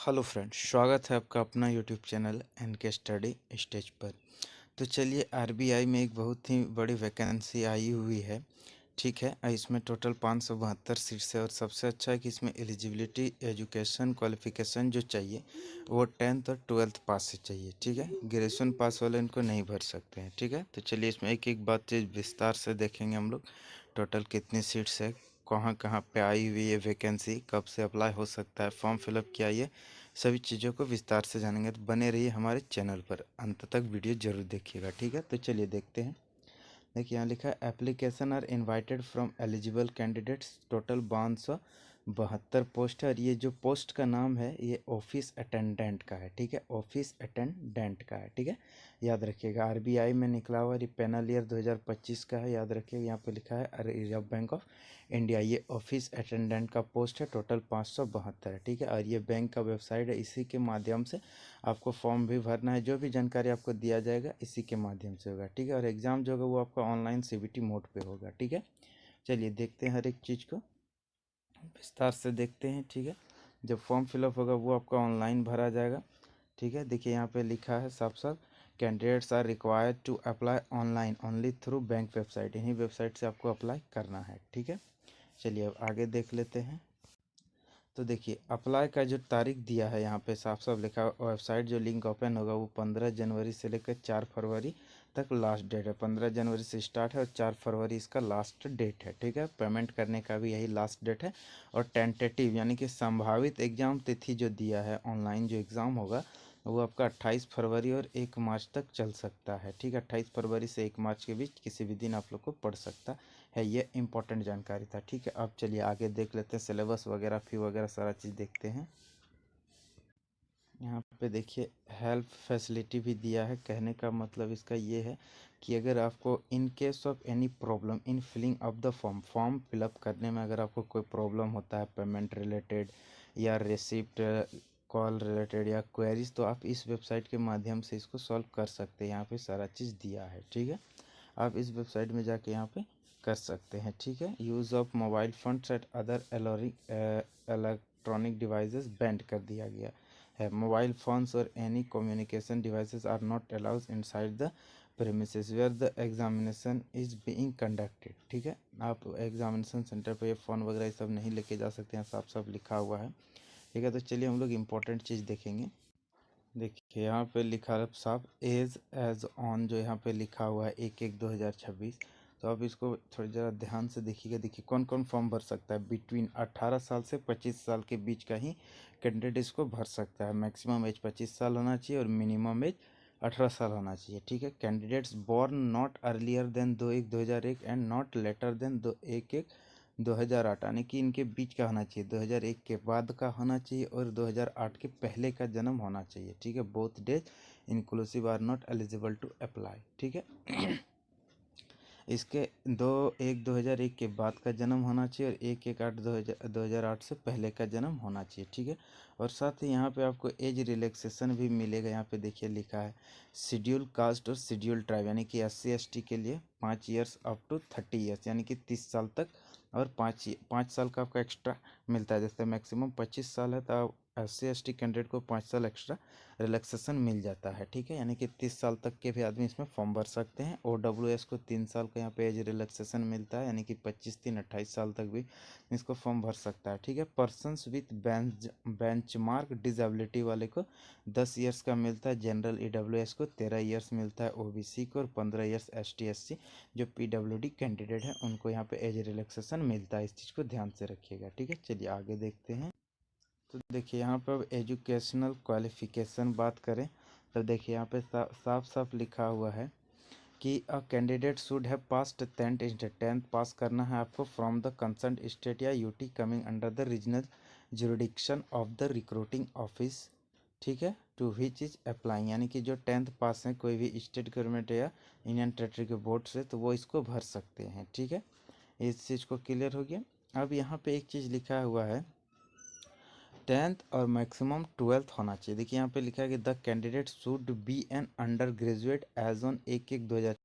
Hello friends, स्वागत है आपका अपना YouTube channel NK study stage पर। तो चलिए, आरबीआई में एक बहुत ही बड़ी वैकेंसी आई हुई है। ठीक है, इसमें टोटल 572 सीट्स है और सबसे अच्छा है कि इसमें एलिजिबिलिटी एजुकेशन क्वालिफिकेशन जो चाहिए वो 10th और 12th पास से चाहिए। ठीक है, ग्रेजुएशन पास वाले इनको नहीं भर सकते हैं। ठीक है, तो चलिए इसमें एक एक बात चीज़ विस्तार से देखेंगे हम लोग। टोटल कितनी सीट्स है, कहाँ कहाँ पे आई हुई है वैकेंसी, कब से अप्लाई हो सकता है, फॉर्म फिलअप किया, ये सभी चीज़ों को विस्तार से जानेंगे। तो बने रहिए हमारे चैनल पर, अंत तक वीडियो जरूर देखिएगा। ठीक है, तो चलिए देखते हैं। देखिए यहाँ लिखा है application are invited from eligible candidates. Total 572 post है और ये जो पोस्ट का नाम है ये ऑफिस अटेंडेंट का है। ठीक है, ऑफिस अटेंडेंट का है। ठीक है, याद रखिएगा। आरबीआई में निकला हुआ ये पैनल ईयर 2025 का है, याद रखिएगा। यहाँ पे लिखा है रिजर्व बैंक ऑफ इंडिया। ये ऑफिस अटेंडेंट का पोस्ट है, टोटल 572 है। ठीक है, और ये बैंक का वेबसाइट है, इसी के माध्यम से आपको फॉर्म भी भरना है। जो भी जानकारी आपको दिया जाएगा इसी के माध्यम से होगा। ठीक है, और एग्ज़ाम जो होगा वो आपका ऑनलाइन सीबीटी मोड पे होगा। ठीक है, चलिए देखते हैं हर एक चीज़ को विस्तार से देखते हैं। ठीक है, जब फॉर्म फिलअप होगा वो आपका ऑनलाइन भरा जाएगा। ठीक है, देखिए यहाँ पे लिखा है साफ साफ, candidates are required to apply online only through bank website. इन्हीं वेबसाइट से आपको अप्लाई करना है। ठीक है, चलिए अब आगे देख लेते हैं। तो देखिए अप्लाई का जो तारीख दिया है यहाँ पे साफ साफ लिखा है, वेबसाइट जो लिंक ओपन होगा वो 15 जनवरी से लेकर 4 फरवरी तक लास्ट डेट है। 15 जनवरी से स्टार्ट है और 4 फरवरी इसका लास्ट डेट है। ठीक है, पेमेंट करने का भी यही लास्ट डेट है। और टेंटेटिव यानी कि संभावित एग्ज़ाम तिथि जो दिया है, ऑनलाइन जो एग्ज़ाम होगा वो आपका 28 फरवरी और 1 मार्च तक चल सकता है। ठीक है, 28 फरवरी से 1 मार्च के बीच किसी भी दिन आप लोग को पढ़ सकता है। ये इंपॉर्टेंट जानकारी था। ठीक है, अब चलिए आगे देख लेते हैं। सिलेबस वगैरह फी वगैरह सारा चीज़ देखते हैं। यहाँ पे देखिए हेल्प फैसिलिटी भी दिया है। कहने का मतलब इसका ये है कि अगर आपको in case of any problem in filling of the form fill up करने में अगर आपको कोई प्रॉब्लम होता है पेमेंट रिलेटेड या रिसिप्ट कॉल रिलेटेड या क्वेरीज, तो आप इस वेबसाइट के माध्यम से इसको सॉल्व कर सकते हैं। यहाँ पे सारा चीज़ दिया है। ठीक है, आप इस वेबसाइट में जाके यहाँ पे कर सकते हैं। ठीक है, use of mobile phones at other electronic devices banned कर दिया गया है। मोबाइल फ़ोन्स और any communication devices are not allowed inside the premises where the examination is being conducted. ठीक है, आप एग्जामिनेशन सेंटर पर ये फ़ोन वगैरह ये सब नहीं लेके जा सकते हैं, साफ साफ लिखा हुआ है। ठीक है, तो चलिए हम लोग इम्पोर्टेंट चीज़ देखेंगे। देखिए यहाँ पे लिखा है साफ एज ऑन, जो यहाँ पे लिखा हुआ है 1/1/2026। तो अब इसको थोड़ी ज़रा ध्यान से देखिएगा। देखिए कौन कौन फॉर्म भर सकता है। बिटवीन 18 साल से 25 साल के बीच का ही कैंडिडेट इसको भर सकता है। मैक्सिमम एज 25 साल होना चाहिए और मिनिमम एज 18 साल होना चाहिए। ठीक है, candidates born not earlier than 2/1/2001 and not later than 2/1/2008, यानी कि इनके बीच का होना चाहिए, 2001 के बाद का होना चाहिए और 2008 के पहले का जन्म होना चाहिए। ठीक है, both days inclusive are not eligible to apply. ठीक है, इसके 2/1/2001 के बाद का जन्म होना चाहिए और 1/1/8 से पहले का जन्म होना चाहिए। ठीक है, और साथ ही यहाँ पे आपको एज रिलैक्सेशन भी मिलेगा। यहाँ पे देखिए लिखा है शेड्यूल कास्ट और शेड्यूल ट्राइब, यानी कि SC ST के लिए 5 ईयर्स अप टू 30 ईयर्स, यानी कि 30 साल तक, और 5 साल का आपका एक्स्ट्रा मिलता है। जैसे मैक्सिमम 25 साल है तो SC ST कैंडिडेट को 5 साल एक्स्ट्रा रिलैक्सेशन मिल जाता है। ठीक है, यानी कि 30 साल तक के भी आदमी इसमें फॉर्म भर सकते हैं। OWS को 3 साल का यहाँ पे एज रिलैक्सेशन मिलता है, यानी कि 25-3-28 साल तक भी इसको फॉर्म भर सकता है। ठीक है, पर्सनस विथ बेंचमार्क डिजेबिलिटी वाले को 10 ईयर्स का मिलता है। जनरल EWS को 13 ईयर्स मिलता है। OBC को और 15 ईयर्स ST SC जो PWD कैंडिडेट है उनको यहाँ पे एज रिलैक्सेशन मिलता है। इस चीज़ को ध्यान से रखिएगा। ठीक है, चलिए आगे देखते हैं। तो देखिए यहाँ पर अब एजुकेशनल क्वालिफिकेशन बात करें तो देखिए यहाँ पे साफ साफ लिखा हुआ है कि a candidate should have passed 10th पास करना है आपको फ्रॉम द कंसर्न स्टेट या UT coming under the regional jurisdiction of the recruiting office. ठीक है, टू विच इज अप्लाइंग, यानी कि जो 10th पास है कोई भी स्टेट गवर्नमेंट या यूनियन टेरेटरी के बोर्ड से, तो वो इसको भर सकते हैं। ठीक है, इस चीज़ को क्लियर हो गया। अब यहाँ पे एक चीज़ लिखा हुआ है 10th और मैक्सिमम 12th होना चाहिए। देखिए यहाँ पे लिखा है कि the candidate should be an undergraduate as on 1/1/2000